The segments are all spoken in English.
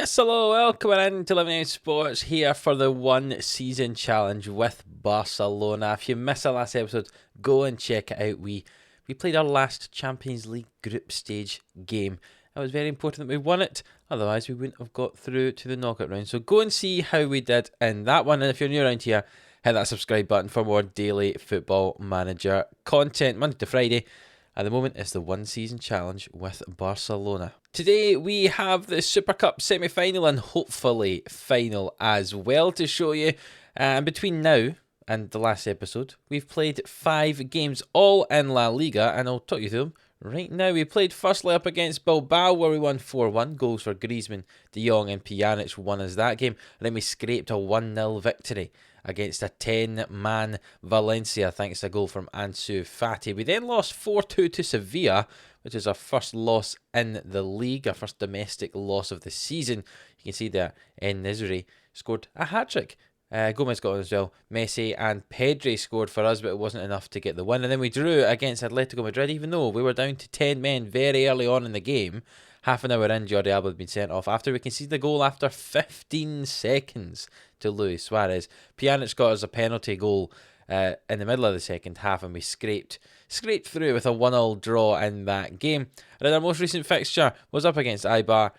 Yes, hello, welcome in to 11 Sports here for the one season challenge with Barcelona. If you missed the last episode, go and check it out. We played our last Champions League group stage game. It was very important that we won it, otherwise we wouldn't have got through to the knockout round. So go and see how we did in that one, and if you're new around here, hit that subscribe button for more daily Football Manager content, Monday to Friday. At the moment, it's the one season challenge with Barcelona. Today, we have the Super Cup semi-final and hopefully final as well to show you. And between now and the last episode, we've played 5 games, all in La Liga, and I'll talk you through them right now. We played firstly up against Bilbao, where we won 4-1. Goals for Griezmann, De Jong and Pjanic won us that game. And then we scraped a 1-0 victory against a 10-man Valencia, thanks to a goal from Ansu Fati. We then lost 4-2 to Sevilla, which is our first loss in the league, our first domestic loss of the season. You can see that En-Nesyri scored a hat-trick. Gomez got on as well. Messi and Pedri scored for us, but it wasn't enough to get the win. And then we drew against Atletico Madrid, even though we were down to 10 men very early on in the game. Half an hour in, Jordi Alba had been sent off after we conceded the goal after 15 seconds to Luis Suarez. Pjanic got us a penalty goal in the middle of the second half, and we scraped through with a 1-1 draw in that game. And then our most recent fixture was up against Eibar.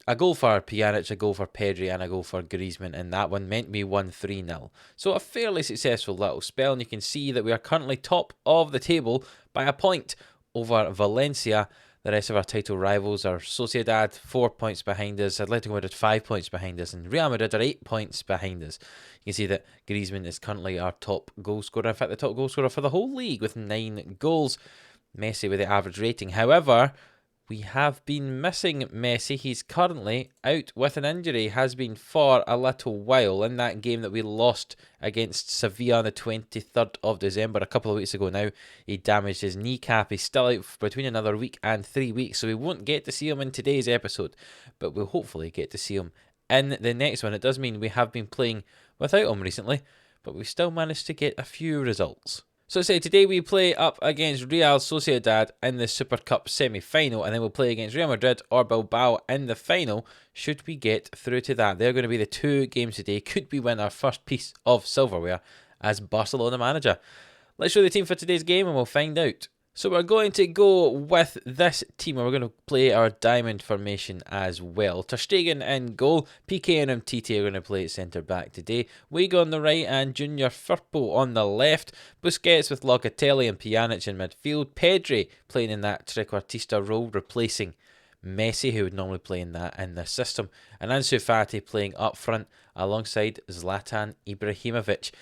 A goal for Pjanic, a goal for Pedri, and a goal for Griezmann, and that one meant we won 3-0. So a fairly successful little spell, and you can see that we are currently top of the table by a point over Valencia. The rest of our title rivals are Sociedad 4 points behind us, Atletico Madrid 5 points behind us, and Real Madrid are 8 points behind us. You can see that Griezmann is currently our top goal scorer, in fact the top goal scorer for the whole league with 9 goals. Messi with the average rating. However, we have been missing Messi. He's currently out with an injury, has been for a little while. In that game that we lost against Sevilla on the 23rd of December, a couple of weeks ago now, he damaged his kneecap. He's still out between another week and 3 weeks, so we won't get to see him in today's episode, but we'll hopefully get to see him in the next one. It does mean we have been playing without him recently, but we've still managed to get a few results. So today we play up against Real Sociedad in the Super Cup semi-final, and then we'll play against Real Madrid or Bilbao in the final, should we get through to that. They're going to be the 2 games today. Could we win our first piece of silverware as Barcelona manager? Let's show the team for today's game and we'll find out. So we're going to go with this team, and we're going to play our diamond formation as well. Ter Stegen in goal, Piqué and Umtiti are going to play at centre-back today. Weigl on the right and Junior Firpo on the left. Busquets with Locatelli and Pjanic in midfield. Pedri playing in that trequartista role, replacing Messi, who would normally play in the system. And Ansu Fati playing up front alongside Zlatan Ibrahimovic.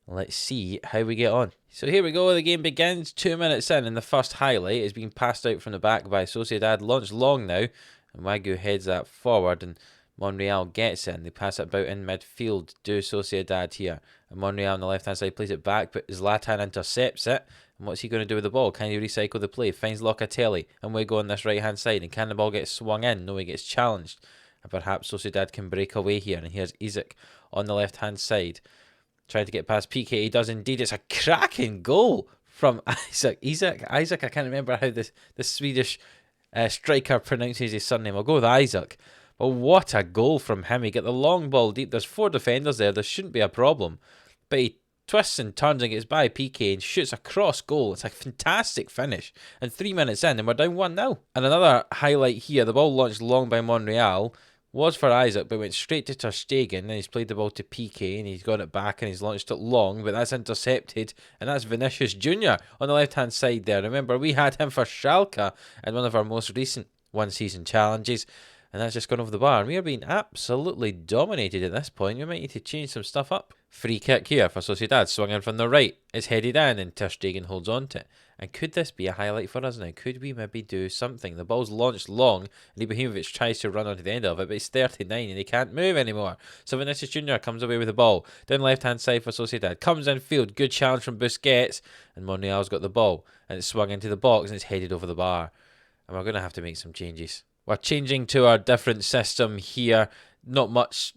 Let's see how we get on. So here we go, the game begins 2 minutes in, and the first highlight is being passed out from the back by Sociedad. Launched long now, and Wagyu heads that forward, and Monreal gets it, and they pass it about in midfield. Do Sociedad here, and Monreal on the left hand side plays it back, but Zlatan intercepts it. And what's he going to do with the ball? Can he recycle the play? Finds Locatelli, and we go on this right hand side, and can the ball get swung in? No, he gets challenged, and perhaps Sociedad can break away here. And here's Isaac on the left hand side, trying to get past Piqué. He does indeed. It's a cracking goal from Isaac. I can't remember how the Swedish striker pronounces his surname. I'll go with Isaac. But what a goal from him. He got the long ball deep. There's 4 defenders there. There shouldn't be a problem. But he twists and turns and gets by Piqué and shoots a cross goal. It's a fantastic finish. And 3 minutes in, and we're down 1-0. And another highlight here. The ball launched long by Monreal was for Isaac, but went straight to Ter Stegen, and he's played the ball to Piqué, and he's got it back, and he's launched it long, but that's intercepted, and that's Vinicius Jr. on the left-hand side there. Remember, we had him for Schalke in one of our most recent one-season challenges, and that's just gone over the bar, and we are being absolutely dominated at this point. We might need to change some stuff up. Free kick here for Sociedad, swung in from the right. It's headed in, and Ter Stegen holds on to it. And could this be a highlight for us now? Could we maybe do something? The ball's launched long, and Ibrahimovic tries to run onto the end of it, but he's 39 and he can't move anymore. So Vinicius Jr. comes away with the ball. Down the left-hand side for Sociedad. Comes in field. Good challenge from Busquets. And Monreal's got the ball. And it's swung into the box, and it's headed over the bar. And we're going to have to make some changes. We're changing to our different system here. Not much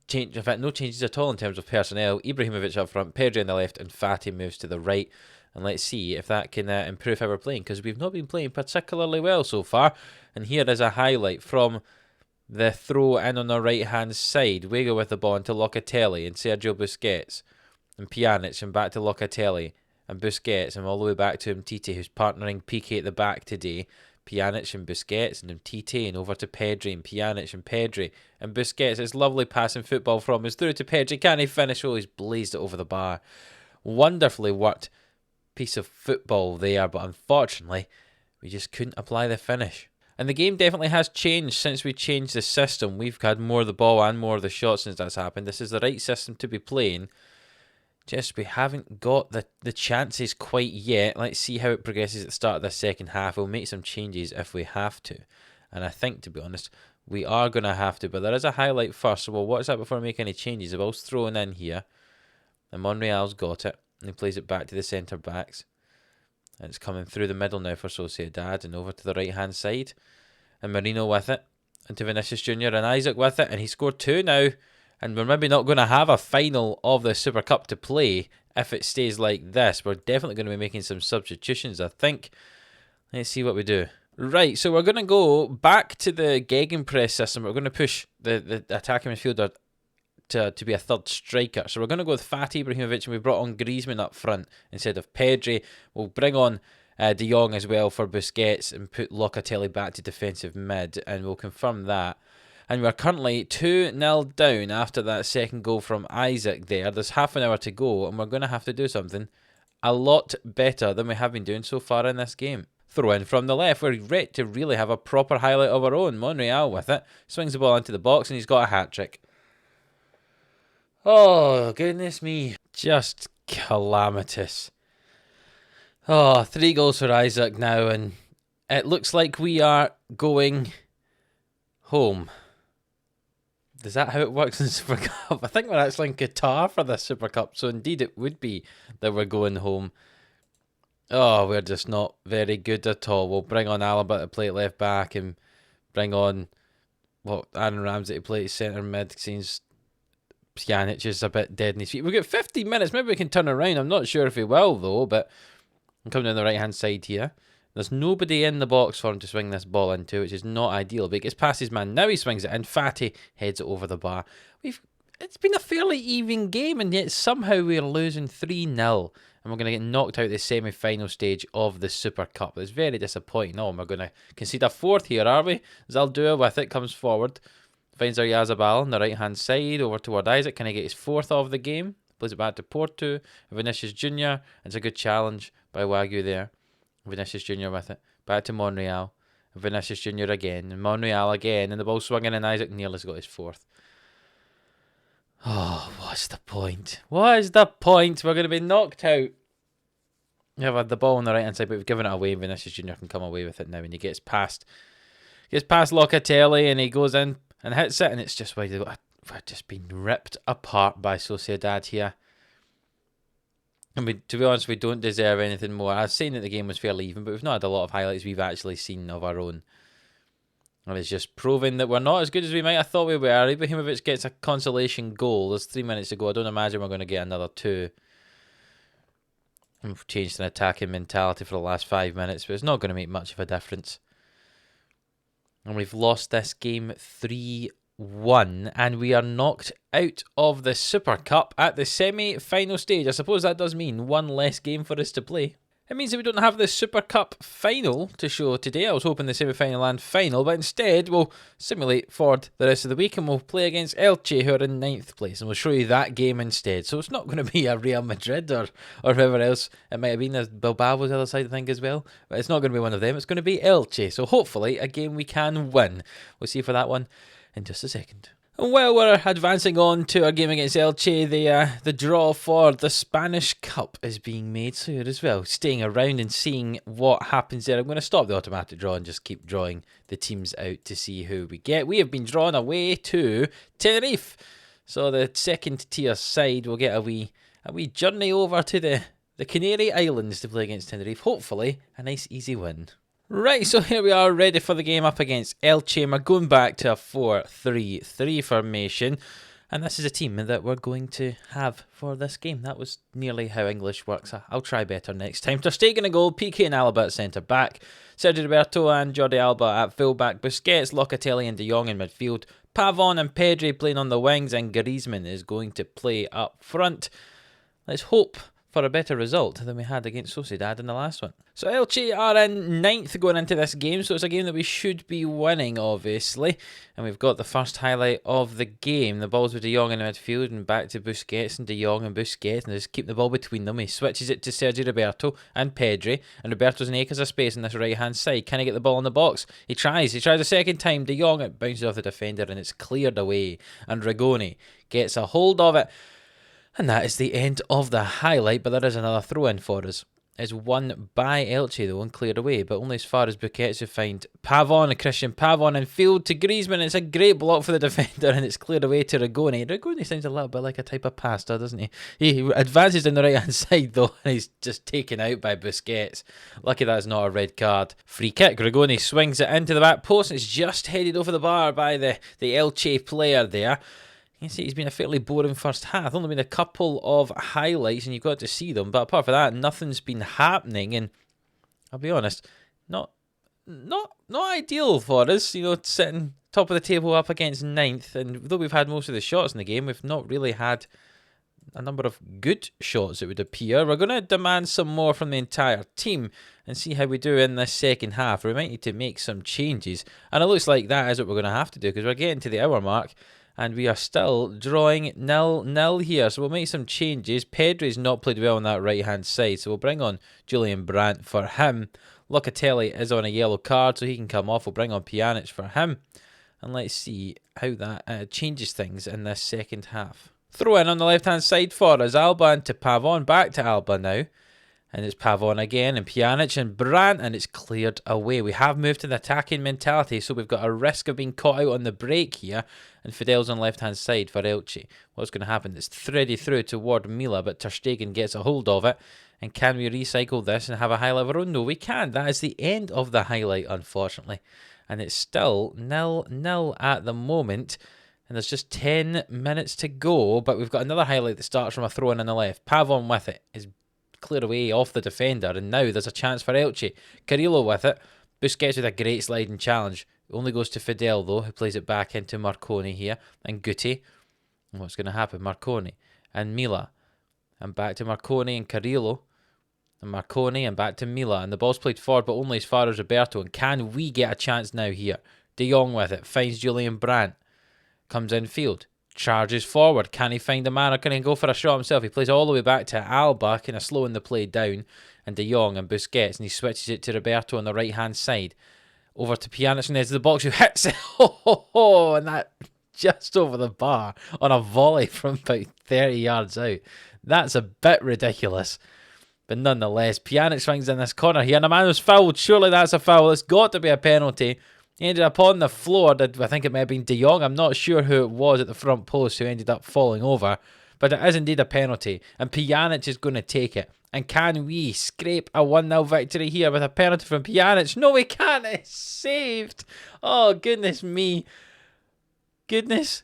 change, in fact, no changes at all in terms of personnel. Ibrahimovic up front, Pedri on the left, and Fati moves to the right. And let's see if that can improve how we're playing, because we've not been playing particularly well so far. And here is a highlight from the throw in on the right hand side. We go with the ball into Locatelli and Sergio Busquets and Pjanic and back to Locatelli and Busquets and all the way back to Umtiti, who's partnering Piqué at the back today. Pjanic and Busquets and Umtiti and over to Pedri and Pjanic and Pedri and Busquets. It's lovely passing football from us through to Pedri. Can he finish? Oh, he's blazed it over the bar. Wonderfully worked piece of football there, but unfortunately we just couldn't apply the finish. And the game definitely has changed since we changed the system. We've had more of the ball and more of the shots since that's happened. This is the right system to be playing. Just we haven't got the chances quite yet. Let's see how it progresses at the start of the second half. We'll make some changes if we have to. And I think, to be honest, we are going to have to. But there is a highlight first. So we'll watch that before we make any changes. The ball's thrown in here. And Monreal's got it. And he plays it back to the centre-backs. And it's coming through the middle now for Sociedad. And over to the right-hand side. And Marino with it. And to Vinicius Jr. and Isaac with it. And he scored 2 now. And we're maybe not going to have a final of the Super Cup to play if it stays like this. We're definitely going to be making some substitutions, I think. Let's see what we do. Right, so we're going to go back to the Gegenpress system. We're going to push the attacking midfielder to be a third striker. So we're going to go with Fatih Ibrahimovic, and we brought on Griezmann up front instead of Pedri. We'll bring on De Jong as well for Busquets and put Locatelli back to defensive mid, and we'll confirm that. And we're currently 2-0 down after that second goal from Isaac there. There's half an hour to go, and we're going to have to do something a lot better than we have been doing so far in this game. Throw in from the left. We're ready to really have a proper highlight of our own. Monreal with it. Swings the ball into the box, and he's got a hat-trick. Oh, goodness me. Just calamitous. Oh, 3 goals for Isaac now, and it looks like we are going home. Is that how it works in Super Cup? I think we're actually in Qatar for this Super Cup, so indeed it would be that we're going home. Oh, we're just not very good at all. We'll bring on Alaba to play left back and bring on Aaron Ramsey to play centre mid. Seems Pjanic is a bit dead in his feet. We've got 15 minutes. Maybe we can turn around. I'm not sure if we will, though, but I'm coming down the right-hand side here. There's nobody in the box for him to swing this ball into, which is not ideal. But he gets past his man. Now he swings it in. Fatih heads it over the bar. It's been a fairly even game, and yet somehow we're losing 3-0. And we're going to get knocked out the semi-final stage of the Super Cup. It's very disappointing. Oh, we're going to concede a 4th here, are we? Zaldua with it, comes forward. Finds Oyarzabal on the right-hand side, over toward Isaac. Can he get his 4th of the game? Plays it back to Porto. Vinicius Jr. It's a good challenge by Wagyu there. Vinicius Jr. with it. Back to Monreal. Vinicius Jr. again. And Monreal again. And the ball swinging, and Isaac nearly's got his 4th. Oh, what's the point? What is the point? We're going to be knocked out. We've had the ball on the right hand side, but we've given it away. Vinicius Jr. can come away with it now, and he gets past Locatelli, and he goes in and hits it, and it's just we've just been ripped apart by Sociedad here. And to be honest, we don't deserve anything more. I was saying that the game was fairly even, but we've not had a lot of highlights we've actually seen of our own. And it's just proving that we're not as good as we might have thought we were. Ibrahimovic gets a consolation goal. There's 3 minutes to go. I don't imagine we're going to get another 2. We've changed an attacking mentality for the last 5 minutes, but it's not going to make much of a difference. And we've lost this game 3-1, and we are knocked out of the Super Cup at the semi-final stage. I suppose that does mean 1 less game for us to play. It means that we don't have the Super Cup final to show today. I was hoping the semi-final and final, but instead we'll simulate forward the rest of the week and we'll play against Elche, who are in 9th place, and we'll show you that game instead. So it's not going to be a Real Madrid or whoever else it might have been. There's Bilbao was the other side, I think, as well. But it's not going to be one of them. It's going to be Elche. So hopefully a game we can win. We'll see for that one in just a second. And while we're advancing on to our game against Elche, the draw for the Spanish Cup is being made. So you're as well staying around and seeing what happens there. I'm going to stop the automatic draw and just keep drawing the teams out to see who we get. We have been drawn away to Tenerife. So the second tier side will get a wee journey over to the Canary Islands to play against Tenerife. Hopefully a nice easy win. Right, so here we are ready for the game up against Elche. We're going back to a 4-3-3 formation. And this is a team that we're going to have for this game. That was nearly how English works. I'll try better next time. Ter Stegen a goal, Piqué and Alaba at centre back, Sergio Roberto and Jordi Alba at full back, Busquets, Locatelli and De Jong in midfield, Pavon and Pedri playing on the wings, and Griezmann is going to play up front. Let's hope for a better result than we had against Sociedad in the last one. So Elche are in 9th going into this game, so it's a game that we should be winning, obviously. And we've got the first highlight of the game. The ball's with De Jong in the midfield and back to Busquets, and De Jong and Busquets, and just keep the ball between them. He switches it to Sergio Roberto and Pedri, and Roberto's in acres of space on this right-hand side. Can he get the ball in the box? He tries a second time. De Jong, it bounces off the defender and it's cleared away, and Rigoni gets a hold of it. And that is the end of the highlight, but there is another throw-in for us. It's won by Elche, though, and cleared away, but only as far as Busquets to find Pavon, and Christian Pavon in field to Griezmann. It's a great block for the defender, and it's cleared away to Rigoni. Rigoni sounds a little bit like a type of pasta, doesn't he? He advances in the right-hand side, though, and he's just taken out by Busquets. Lucky that's not a red card. Free kick. Rigoni swings it into the back post, and it's just headed over the bar by the Elche player there. You can see it's been a fairly boring first half. Only been a couple of highlights and you've got to see them. But apart from that, nothing's been happening. And I'll be honest, not ideal for us. You know, sitting top of the table up against 9th. And though we've had most of the shots in the game, we've not really had a number of good shots, it would appear. We're going to demand some more from the entire team and see how we do in this second half. We might need to make some changes. And it looks like that is what we're going to have to do, because we're getting to the hour mark. And we are still drawing 0-0 here. So we'll make some changes. Pedri's not played well on that right-hand side. So we'll bring on Julian Brandt for him. Locatelli is on a yellow card, so he can come off. We'll bring on Pjanic for him. And let's see how that changes things in this second half. Throw in on the left-hand side for us. Alba into Pavon. Back to Alba now. And it's Pavon again, and Pjanic and Brandt, and it's cleared away. We have moved to the attacking mentality, so we've got a risk of being caught out on the break here. And Fidel's on the left-hand side for Elche. What's going to happen? It's threaded through toward Mila, but Ter Stegen gets a hold of it. And can we recycle this and have a highlight of our own? No, we can. That is the end of the highlight, unfortunately. And it's still 0-0 at the moment. And there's just 10 minutes to go, but we've got another highlight that starts from a throw-in on the left. Pavon with it is clear away off the defender, and now there's a chance for Elche. Carrillo with it. Busquets with a great sliding challenge. It only goes to Fidel, though, who plays it back into Marconi here. And Guti. And what's going to happen? Marconi and Mila. And back to Marconi and Carrillo. And Marconi and back to Mila. And the ball's played forward, but only as far as Roberto. And can we get a chance now here? De Jong with it. Finds Julian Brandt. Comes in field. Charges forward. Can he find a man, or can he go for a shot himself? He plays all the way back to Alba, kind of slowing the play down, and De Jong and Busquets, and he switches it to Roberto on the right-hand side. Over to Pjanic on the edge of the box, who hits it, and that just over the bar on a volley from about 30 yards out. That's a bit ridiculous. But nonetheless, Pjanic swings in this corner here, and a man was fouled. Surely that's a foul. It's got to be a penalty. He ended up on the floor. I think it may have been De Jong. I'm not sure who it was at the front post who ended up falling over. But it is indeed a penalty. And Pjanic is going to take it. And can we scrape a 1-0 victory here with a penalty from Pjanic? No, we can't. It's saved. Oh, goodness me. Goodness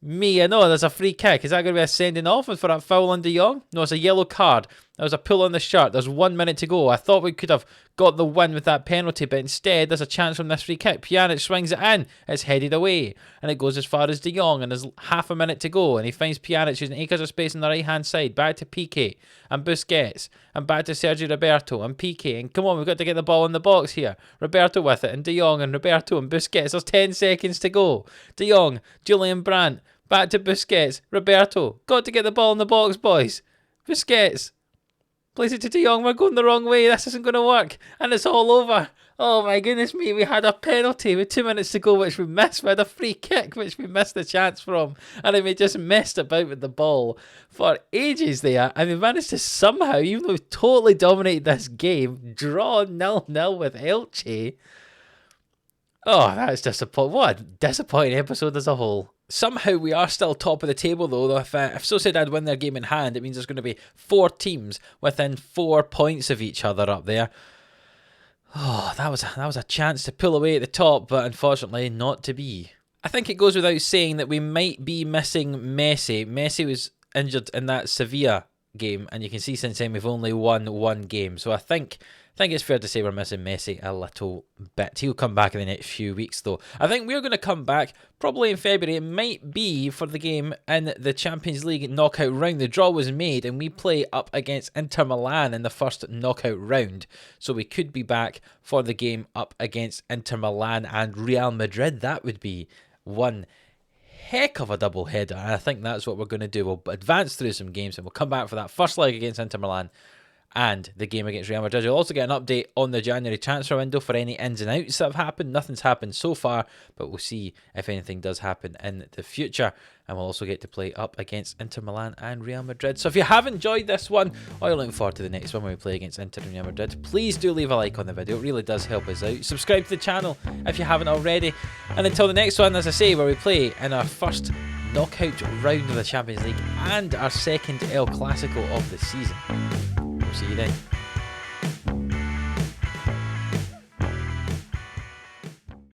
me. I know there's a free kick. Is that going to be a sending off for that foul on De Jong? No, it's a yellow card. There was a pull on the shirt. There's 1 minute to go. I thought we could have got the win with that penalty, but instead there's a chance from this free kick. Pjanic swings it in. It's headed away. And it goes as far as De Jong, and there's half a minute to go. And he finds Pjanic using acres of space on the right-hand side. Back to Piqué and Busquets. And back to Sergio Roberto and Piqué. And come on, we've got to get the ball in the box here. Roberto with it, and De Jong and Roberto and Busquets. There's 10 seconds to go. De Jong, Julian Brandt. Back to Busquets. Roberto. Got to get the ball in the box, boys. Busquets. Plays it to De Jong. We're going the wrong way. This isn't going to work. And it's all over. Oh my goodness me. We had a penalty with 2 minutes to go, which we missed. We had a free kick, which we missed the chance from. And then we just messed about with the ball for ages there. And we managed to somehow, even though we totally dominated this game, draw 0-0 with Elche. Oh, that's disappointing. What a disappointing episode as a whole. Somehow we are still top of the table, though. If Sociedad win their game in hand, it means there's going to be 4 teams within 4 points of each other up there. Oh, that was a chance to pull away at the top, but unfortunately not to be. I think it goes without saying that we might be missing Messi. Messi was injured in that Sevilla game, and you can see since then we've only won one game. So I think it's fair to say we're missing Messi a little bit. He'll come back in the next few weeks, though. I think we're going to come back probably in February. It might be for the game in the Champions League knockout round. The draw was made, and we play up against Inter Milan in the first knockout round. So we could be back for the game up against Inter Milan and Real Madrid. That would be one heck of a double header, and I think that's what we're going to do. We'll advance through some games, and we'll come back for that first leg against Inter Milan and the game against Real Madrid. You'll also get an update on the January transfer window for any ins and outs that have happened. Nothing's happened so far, but we'll see if anything does happen in the future. And we'll also get to play up against Inter Milan and Real Madrid. So if you have enjoyed this one, or you're looking forward to the next one when we play against Inter and Real Madrid, please do leave a like on the video. It really does help us out. Subscribe to the channel if you haven't already. And until the next one, as I say, where we play in our first knockout round of the Champions League and our second El Clasico of the season. See you then.